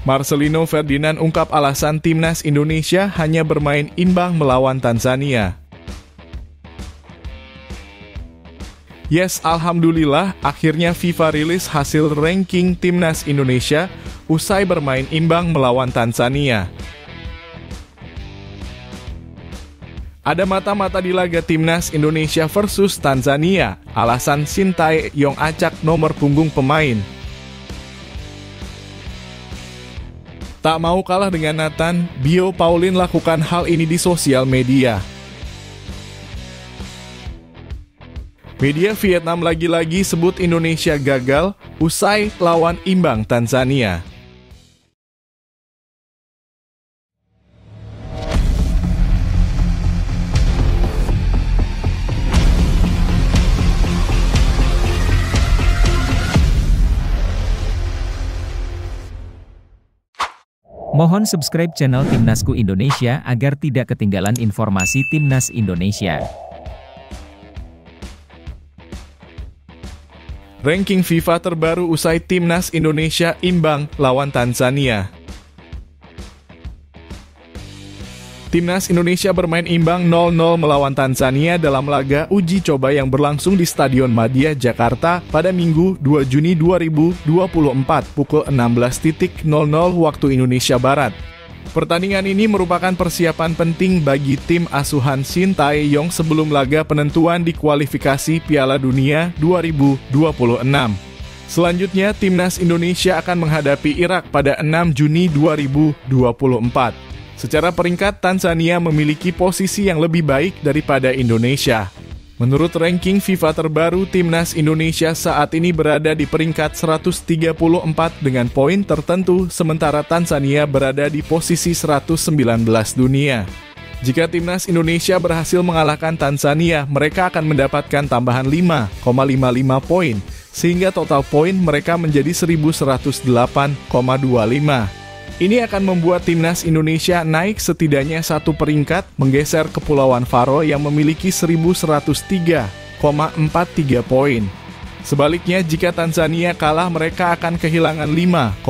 Marcelino Ferdinand ungkap alasan timnas Indonesia hanya bermain imbang melawan Tanzania. Yes, alhamdulillah, akhirnya FIFA rilis hasil ranking timnas Indonesia usai bermain imbang melawan Tanzania. Ada mata-mata di laga timnas Indonesia versus Tanzania, alasan Sintayong acak nomor punggung pemain. Tak mau kalah dengan Nathan, Bio Paulin lakukan hal ini di sosial media. Media Vietnam lagi-lagi sebut Indonesia gagal usai lawan imbang Tanzania. Mohon subscribe channel Timnasku Indonesia agar tidak ketinggalan informasi Timnas Indonesia. Ranking FIFA terbaru usai timnas Indonesia imbang lawan Tanzania. Timnas Indonesia bermain imbang 0-0 melawan Tanzania dalam laga uji coba yang berlangsung di Stadion Madia, Jakarta pada Minggu 2 Juni 2024 pukul 16.00 waktu Indonesia Barat. Pertandingan ini merupakan persiapan penting bagi tim asuhan Sintayong sebelum laga penentuan di kualifikasi Piala Dunia 2026. Selanjutnya, timnas Indonesia akan menghadapi Irak pada 6 Juni 2024. Secara peringkat, Tanzania memiliki posisi yang lebih baik daripada Indonesia. Menurut ranking FIFA terbaru, timnas Indonesia saat ini berada di peringkat 134 dengan poin tertentu, sementara Tanzania berada di posisi 119 dunia. Jika timnas Indonesia berhasil mengalahkan Tanzania, mereka akan mendapatkan tambahan 5,55 poin, sehingga total poin mereka menjadi 1108,25. Ini akan membuat timnas Indonesia naik setidaknya satu peringkat, menggeser Kepulauan Faro yang memiliki 1103,43 poin. Sebaliknya, jika Tanzania kalah, mereka akan kehilangan 5,55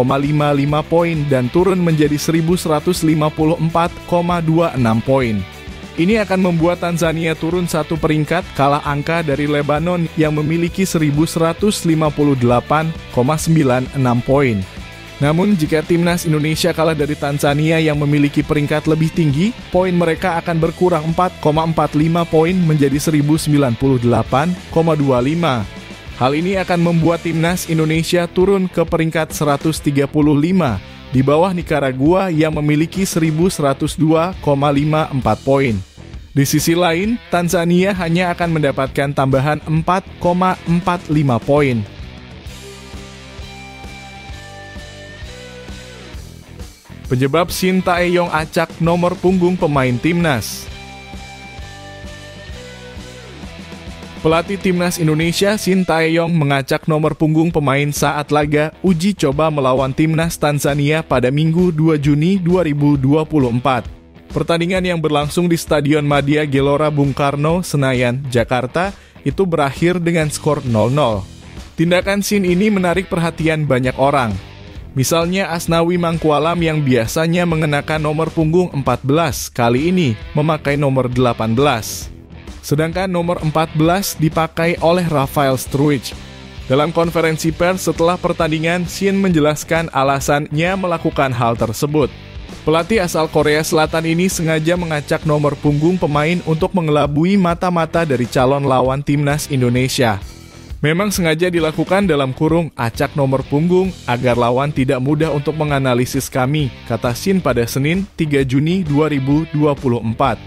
poin dan turun menjadi 1154,26 poin. Ini akan membuat Tanzania turun satu peringkat, kalah angka dari Lebanon yang memiliki 1158,96 poin. Namun, jika timnas Indonesia kalah dari Tanzania yang memiliki peringkat lebih tinggi, poin mereka akan berkurang 4,45 poin menjadi 1098,25. Hal ini akan membuat timnas Indonesia turun ke peringkat 135 di bawah Nicaragua yang memiliki 1102,54 poin. Di sisi lain, Tanzania hanya akan mendapatkan tambahan 4,45 poin. Penyebab Sintayong acak nomor punggung pemain timnas. Pelatih timnas Indonesia Sintayong mengacak nomor punggung pemain saat laga uji coba melawan timnas Tanzania pada Minggu 2 Juni 2024. Pertandingan yang berlangsung di Stadion Madia Gelora Bung Karno, Senayan, Jakarta itu berakhir dengan skor 0-0. Tindakan Sin ini menarik perhatian banyak orang. Misalnya Asnawi Mangkualam yang biasanya mengenakan nomor punggung 14, kali ini memakai nomor 18. Sedangkan nomor 14 dipakai oleh Rafael Struijk. Dalam konferensi pers setelah pertandingan, Shin menjelaskan alasannya melakukan hal tersebut. Pelatih asal Korea Selatan ini sengaja mengacak nomor punggung pemain untuk mengelabui mata-mata dari calon lawan timnas Indonesia. Memang sengaja dilakukan dalam kurung acak nomor punggung agar lawan tidak mudah untuk menganalisis kami, kata Shin pada Senin 3 Juni 2024.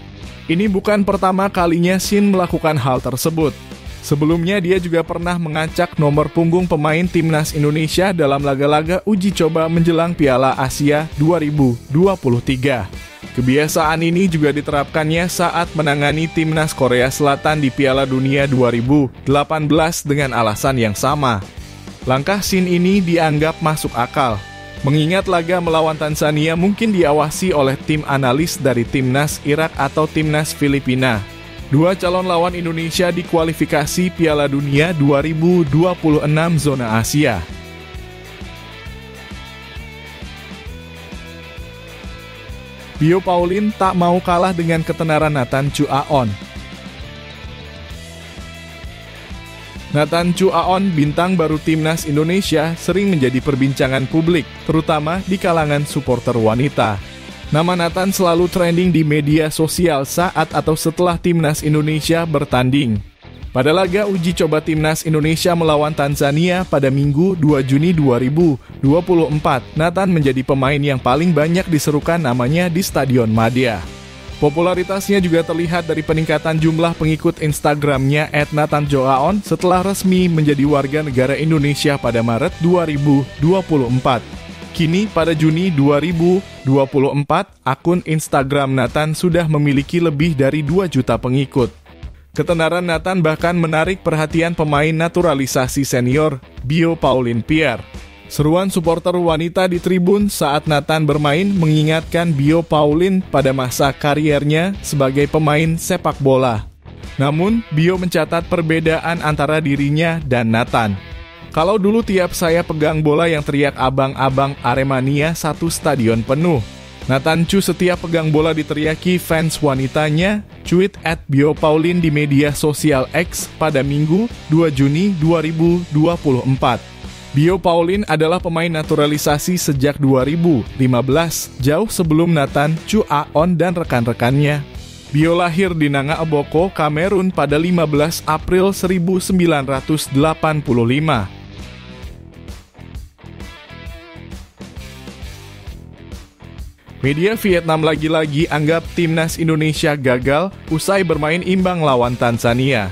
Ini bukan pertama kalinya Shin melakukan hal tersebut. Sebelumnya dia juga pernah mengacak nomor punggung pemain timnas Indonesia dalam laga-laga uji coba menjelang Piala Asia 2023. Kebiasaan ini juga diterapkannya saat menangani timnas Korea Selatan di Piala Dunia 2018 dengan alasan yang sama. Langkah Shin ini dianggap masuk akal, mengingat laga melawan Tanzania mungkin diawasi oleh tim analis dari timnas Irak atau timnas Filipina. Dua calon lawan Indonesia di kualifikasi Piala Dunia 2026 zona Asia. Bio Pauline tak mau kalah dengan ketenaran Nathan Chu Aon. Nathan Chu Aon, bintang baru timnas Indonesia, sering menjadi perbincangan publik, terutama di kalangan supporter wanita. Nama Nathan selalu trending di media sosial saat atau setelah timnas Indonesia bertanding. Pada laga uji coba timnas Indonesia melawan Tanzania pada Minggu 2 Juni 2024, Nathan menjadi pemain yang paling banyak diserukan namanya di Stadion Madia. Popularitasnya juga terlihat dari peningkatan jumlah pengikut Instagramnya @nathanchoaon setelah resmi menjadi warga negara Indonesia pada Maret 2024. Kini pada Juni 2024, akun Instagram Nathan sudah memiliki lebih dari 2 juta pengikut. Ketenaran Nathan bahkan menarik perhatian pemain naturalisasi senior, Bio Pauline Pierre. Seruan supporter wanita di tribun saat Nathan bermain mengingatkan Bio Pauline pada masa kariernya sebagai pemain sepak bola. Namun, Bio mencatat perbedaan antara dirinya dan Nathan. Kalau dulu tiap saya pegang bola yang teriak abang-abang Aremania satu stadion penuh. Nathan Chu setiap pegang bola diteriaki fans wanitanya, cuit @Bio Pauline di media sosial X pada Minggu 2 Juni 2024. Bio Pauline adalah pemain naturalisasi sejak 2015, jauh sebelum Nathan Chu Aon dan rekan-rekannya. Bio lahir di Nanga-Aboko, Kamerun pada 15 April 1985. Media Vietnam lagi-lagi anggap timnas Indonesia gagal usai bermain imbang lawan Tanzania.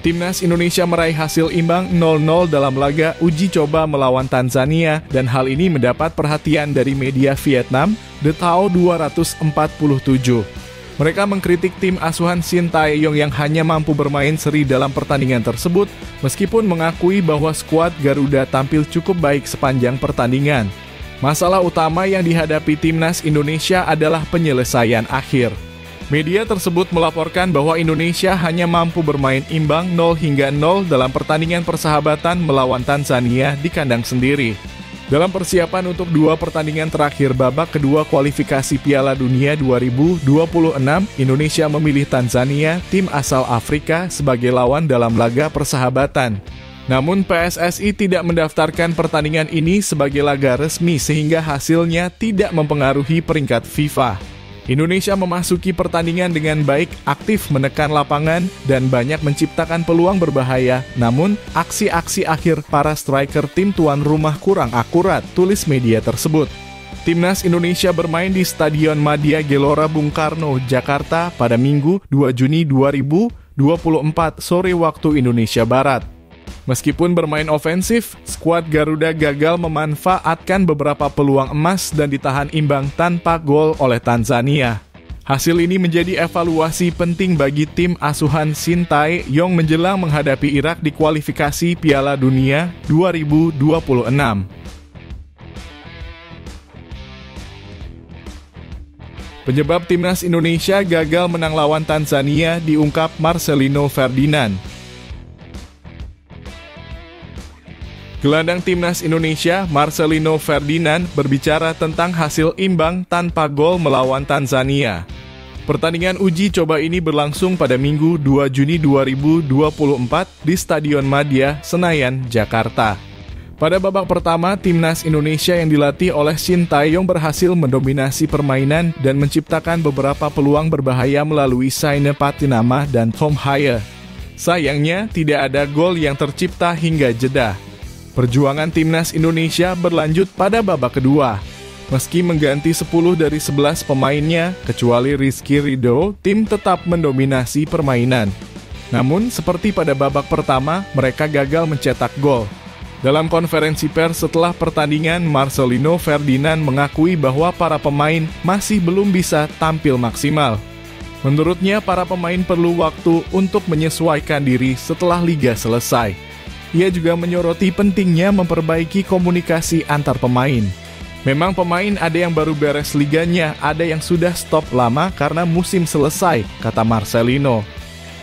Timnas Indonesia meraih hasil imbang 0-0 dalam laga uji coba melawan Tanzania dan hal ini mendapat perhatian dari media Vietnam, The Tao 247. Mereka mengkritik tim asuhan Shin Tae-yong yang hanya mampu bermain seri dalam pertandingan tersebut, meskipun mengakui bahwa skuad Garuda tampil cukup baik sepanjang pertandingan. Masalah utama yang dihadapi timnas Indonesia adalah penyelesaian akhir. Media tersebut melaporkan bahwa Indonesia hanya mampu bermain imbang 0-0 dalam pertandingan persahabatan melawan Tanzania di kandang sendiri. Dalam persiapan untuk 2 pertandingan terakhir babak kedua kualifikasi Piala Dunia 2026, Indonesia memilih Tanzania, tim asal Afrika, sebagai lawan dalam laga persahabatan. Namun PSSI tidak mendaftarkan pertandingan ini sebagai laga resmi sehingga hasilnya tidak mempengaruhi peringkat FIFA. Indonesia memasuki pertandingan dengan baik, aktif menekan lapangan, dan banyak menciptakan peluang berbahaya. Namun, aksi-aksi akhir para striker tim tuan rumah kurang akurat, tulis media tersebut. Timnas Indonesia bermain di Stadion Madia Gelora Bung Karno, Jakarta pada Minggu 2 Juni 2024 sore waktu Indonesia Barat. Meskipun bermain ofensif, skuad Garuda gagal memanfaatkan beberapa peluang emas dan ditahan imbang tanpa gol oleh Tanzania. Hasil ini menjadi evaluasi penting bagi tim asuhan Shin Tae-yong menjelang menghadapi Irak di kualifikasi Piala Dunia 2026. Penyebab timnas Indonesia gagal menang lawan Tanzania diungkap Marcelino Ferdinand. Gelandang timnas Indonesia, Marcelino Ferdinand, berbicara tentang hasil imbang tanpa gol melawan Tanzania. Pertandingan uji coba ini berlangsung pada Minggu 2 Juni 2024 di Stadion Madia, Senayan, Jakarta. Pada babak pertama, timnas Indonesia yang dilatih oleh Shin Tae-yong berhasil mendominasi permainan dan menciptakan beberapa peluang berbahaya melalui Saine Patinama dan Tom Haye. Sayangnya, tidak ada gol yang tercipta hingga jeda. Perjuangan timnas Indonesia berlanjut pada babak kedua. Meski mengganti 10 dari 11 pemainnya, kecuali Rizky Ridho, tim tetap mendominasi permainan. Namun, seperti pada babak pertama, mereka gagal mencetak gol. Dalam konferensi pers setelah pertandingan, Marcelino Ferdinand mengakui bahwa para pemain masih belum bisa tampil maksimal. Menurutnya, para pemain perlu waktu untuk menyesuaikan diri setelah liga selesai. Ia juga menyoroti pentingnya memperbaiki komunikasi antar pemain. Memang pemain ada yang baru beres liganya, ada yang sudah stop lama karena musim selesai, kata Marcelino.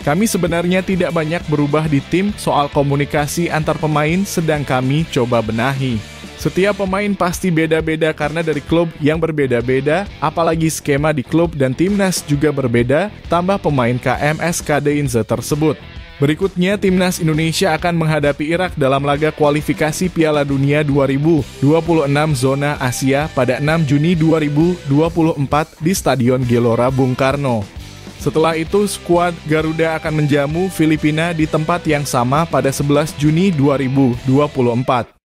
Kami sebenarnya tidak banyak berubah di tim soal komunikasi antar pemain, sedang kami coba benahi. Setiap pemain pasti beda-beda karena dari klub yang berbeda-beda, apalagi skema di klub dan timnas juga berbeda, tambah pemain KMS Kadeinze tersebut. Berikutnya, timnas Indonesia akan menghadapi Irak dalam laga kualifikasi Piala Dunia 2026 zona Asia pada 6 Juni 2024 di Stadion Gelora Bung Karno. Setelah itu, skuad Garuda akan menjamu Filipina di tempat yang sama pada 11 Juni 2024.